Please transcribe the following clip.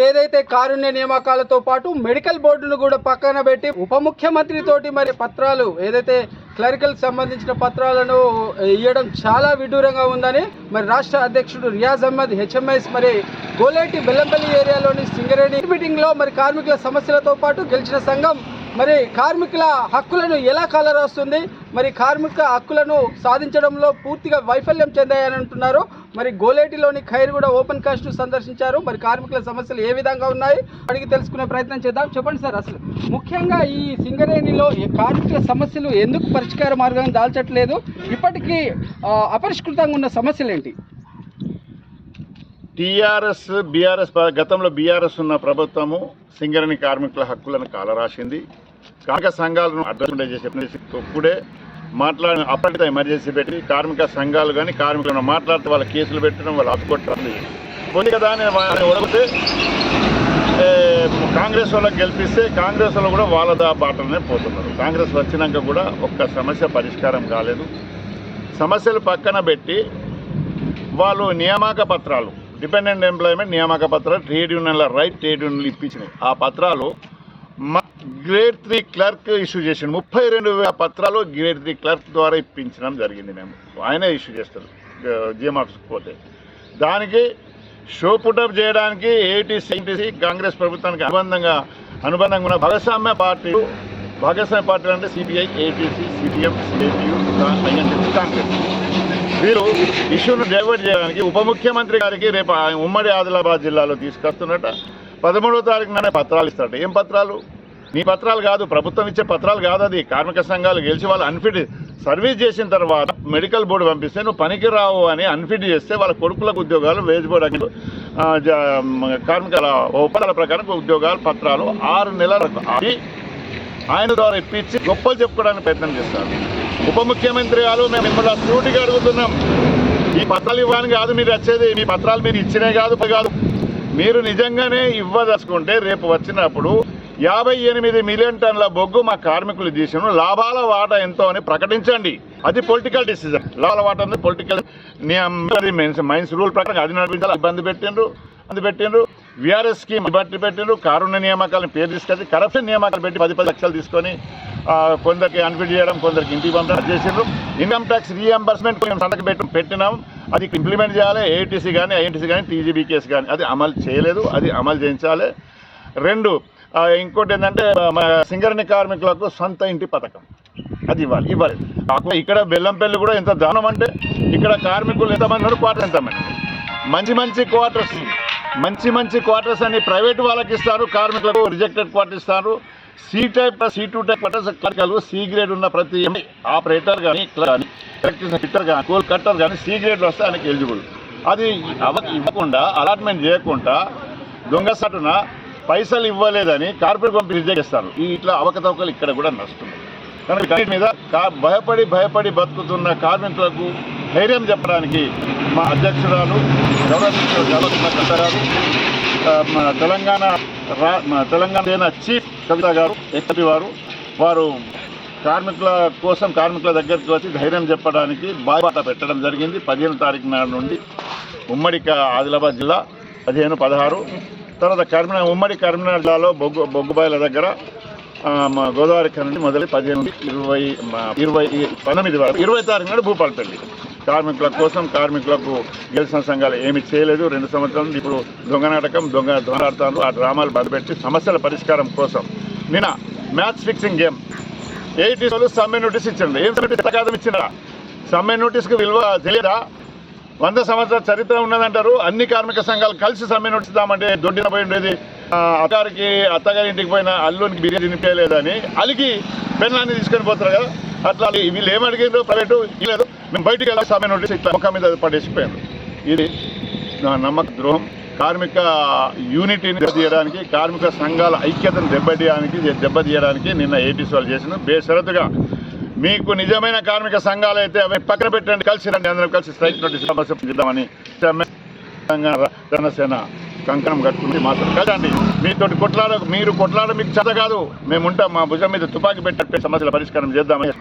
ఏదైతే కారుణ్య నియామకాలతో పాటు మెడికల్ బోర్డును కూడా పక్కన పెట్టి ఉప ముఖ్యమంత్రి తోటి మరి పత్రాలు ఏదైతే క్లరికల్ సంబంధించిన పత్రాలను ఇవ్వడం చాలా విడ్డూరంగా ఉందని మరి రాష్ట్ర అధ్యక్షుడు రియాజ్ అహ్మద్ హెచ్ఎంఎస్ మరి గోలేటి బెల్లంపల్లి ఏరియాలోని సింగరేణి మీటింగ్ లో మరి కార్మికుల సమస్యలతో పాటు గెలిచిన సంఘం మరి కార్మికుల హక్కులను ఎలా కాలరాస్తుంది, మరి కార్మిక హక్కులను సాధించడంలో పూర్తిగా వైఫల్యం చెందాయని అంటున్నారు. మరి గోలేటిలోని ఖైర్గూడ ఓపెన్ కాస్ట్ సందర్శించారు. మరి కార్మికుల సమస్యలు ఏ విధంగా ఉన్నాయి అడిగి తెలుసుకునే ప్రయత్నం చేద్దాం. చెప్పండి సార్, అసలు ముఖ్యంగా ఈ సింగరేణిలో కార్మికుల సమస్యలు ఎందుకు పరిష్కార మార్గం దాల్చట్లేదు, ఇప్పటికీ అపరిష్కృతంగా ఉన్న సమస్యలు ఏంటి? టీఆర్ఎస్ బీఆర్ఎస్ గతంలో బీఆర్ఎస్ ఉన్న ప్రభుత్వము సింగరేణి కార్మికుల హక్కులను కాలరాసింది. కార్మిక సంఘాలను అడ్రస్ చేసి ఇప్పుడే మాట్లాడిన అప్పటితో ఎమర్జెన్సీ పెట్టి కార్మిక సంఘాలు కానీ కార్మికులను మాట్లాడితే వాళ్ళ కేసులు పెట్టడం, వాళ్ళు ఆపుకోవటం పోయి కదా అని ఒడిగితే కాంగ్రెస్ వాళ్ళకి గెలిపిస్తే కాంగ్రెస్ వాళ్ళు కూడా వాళ్ళ బాటలనే పోతున్నారు. కాంగ్రెస్ వచ్చినాక కూడా ఒక్క సమస్య పరిష్కారం కాలేదు. సమస్యలు పక్కన పెట్టి వాళ్ళు నియామక పత్రాలు, డిపెండెంట్ ఎంప్లాయ్మెంట్ నియామక పత్రాలు ట్రేడ్ యూనియన్ల ట్రేడ్ యూనియన్లు ఇప్పించినాయి. ఆ పత్రాలు గ్రేడ్ 3 క్లర్క్ ఇష్యూ చేసిండు. 32,000 పత్రాలు గ్రేడ్ 3 క్లర్క్ ద్వారా ఇప్పించడం జరిగింది. మేము ఆయనే ఇష్యూ చేస్తారు జిఎం ఆఫీస్కి పోతే. దానికి షో పుటప్ చేయడానికి ఏటీసీ కాంగ్రెస్ ప్రభుత్వానికి అనుబంధంగా ఉన్న భాగస్వామ్య పార్టీలు అంటే CPI, ATC, CPM, CITU, Congress వీరు ఇష్యూను డైవర్ట్ చేయడానికి ఉప ముఖ్యమంత్రి గారికి రేపు ఉమ్మడి ఆదిలాబాద్ జిల్లాలో తీసుకొస్తున్నట్ట 13వ తారీఖున పత్రాలు ఇస్తారట. ఏం పత్రాలు? నీ పత్రాలు కాదు, ప్రభుత్వం ఇచ్చే పత్రాలు కాదు. అది కార్మిక సంఘాలు గెలిచి వాళ్ళు అన్ఫిట్ సర్వీస్ చేసిన తర్వాత మెడికల్ బోర్డు పంపిస్తే నువ్వు పనికి రావు అని అన్ఫిట్ చేస్తే వాళ్ళ కొడుకులకు ఉద్యోగాలు, వేజ్ బోర్డు కార్మికుల ఒప్పందాల ప్రకారం ఉద్యోగాలు పత్రాలు 6 నెలలకు ఆయన ద్వారా ఇప్పించి గొప్పలు చెప్పుకోవడానికి ప్రయత్నం చేస్తారు. ఉప ముఖ్యమంత్రి గారు మేము మిమ్మల్ని సూటిగా అడుగుతున్నాం, ఈ పత్రాలు ఇవ్వడానికి కాదు మీరు వచ్చేది, మీ పత్రాలు మీరు ఇచ్చినే కాదు. మీరు నిజంగానే ఇవ్వదలుచుకుంటే రేపు వచ్చినప్పుడు 58 మిలియన్ టన్నుల బొగ్గు మా కార్మికులు తీసిన లాభాల వాటా ఎంతో అని ప్రకటించండి. అది పొలిటికల్ డిసిజన్. లాభాల వాటా అనేది పొలిటికల్ మైన్స్ రూల్ ప్రకారం అది నడిపించాలి. ఇబ్బంది పెట్టిండ్రు. విఆర్ఎస్ స్కీమ్ బట్టి పెట్టిండ్రు. కారుణ్య నియామకాలను పేరు తీసుకొచ్చి కరప్షన్ నియామకాలు పెట్టి 10 లక్షలు తీసుకొని కొందరికి అన్ఫిట్ చేయడం, కొందరికి ఇంటికి పంపడం చేసిండ్రు. ఇన్కమ్ ట్యాక్స్ రీఎంబర్స్మెంట్ మేము సంతకం పెట్టినాం. అది ఇంప్లిమెంట్ చేయాలి. ఏఐటీసీ కానీ, ఐఎన్టీసీ కానీ, టీజీబీకేఎస్ కానీ అది అమలు చేయలేదు. అది అమలు చేయించాలి. 2 ఇంకోటి ఏంటంటే సింగరేణి కార్మికులకు సొంత ఇంటి పథకం అది ఇవ్వాలి. ఇక్కడ బెల్లంపల్లి కూడా ఎంత దానం అంటే ఇక్కడ కార్మికులు ఎంతమంది ఉన్నారు, క్వార్టర్స్ ఎంతమంది, మంచి క్వార్టర్స్ అని ప్రైవేట్ వాళ్ళకి ఇస్తారు. కార్మికులకు రిజెక్టెడ్ క్వార్టర్స్ ఇస్తారు. C2 type quarters C grade ఉన్న ప్రతి ఆపరేటర్ కానీ, ఎలక్ట్రిసిటీ ఫిట్టర్ కానీ, కోల్ కట్టర్ కానీ సి గ్రేడ్లు వస్తే ఆయనకి ఎలిజిబుల్. అది ఇవ్వకుండా అలాట్మెంట్ చేయకుండా దొంగసాటున పైసలు ఇవ్వలేదని కార్పొరేట్ పంపి రిజెక్ట్ చేస్తారు. ఇట్లా అవకతవకలు ఇక్కడ కూడా నడుస్తుంది. కనుక వీటి మీద భయపడి బతుకుతున్న కార్మికులకు ధైర్యం చెప్పడానికి మా అధ్యక్షురాలు గౌరవ తెలంగాణ సేన చీఫ్ కవిత గారు ఎక్కడి వారు కార్మికుల దగ్గరికి వచ్చి ధైర్యం చెప్పడానికి బాట పెట్టడం జరిగింది. 15వ తారీఖు నాడు నుండి ఉమ్మడి ఆదిలాబాద్ జిల్లా 15, 16 తర్వాత ఉమ్మడి కరీంనగర్ జిల్లాలో బొగ్గుబాయిల దగ్గర గోదావరి నుండి మొదలు 15 నుండి 19 వరకు 20 తారీఖు నాడు భూపాలపల్లి కార్మికులకు గెలిచిన సంఘాలు ఏమి చేయలేదు. 2 సంవత్సరాల నుండి ఇప్పుడు దొంగనాడతాను. ఆ డ్రామాలు బదిపెట్టి సమస్యల పరిష్కారం కోసం నిన్న మ్యాచ్ ఫిక్సింగ్ గేమ్ ఏఐటీసీ వాళ్ళు సమ్మె నోటీస్ ఇచ్చిండ్రు. ఏం ప్రకారం ఇచ్చినారా? సమ్మె నోటీస్కి విలువ తెలియదా? 100 సంవత్సరాల చరిత్ర ఉన్నదంటారు. అన్ని కార్మిక సంఘాలు కలిసి సమ్మె నోటీస్ ఇద్దామంటే దొడ్డిన పోయి ఉండేది. అత్తగారి ఇంటికి పోయిన అల్లునికి బిర్యానీ తినిపించలేదని అలిగి పెళ్ళాన్ని తీసుకొని పోతారు కదా. అట్లా వీళ్ళు ఏమడిగారు? ప్రైవేటు లేదు, మేము బయటికి వెళ్ళి సమ్మె నోటీస్ ఇట్లా ముఖం మీద పడేసిపోయారు. ఇది నమ్మక ద్రోహం. కార్మిక యూనిటీని దెబ్బతీయడానికి, కార్మిక సంఘాల ఐక్యతను దెబ్బతీయడానికి నిన్న ఏటీసీ వాళ్ళు చేసిన బేషరతుగా మీకు నిజమైన కార్మిక సంఘాలు అయితే అవి పక్కన పెట్టండి, కలిసి రండి, అందరం కలిసి స్ట్రైక్ నోటీస్ సమస్యద్దామని జనసేన కంకణం కట్టుకుంది. మాత్రం కదండి, మీరు కొట్లాడ మీకు చేత కాదు, మేము ఉంటాం. మా భుజం మీద తుపాకీ పెట్టే సమస్యల పరిష్కారం చేద్దామని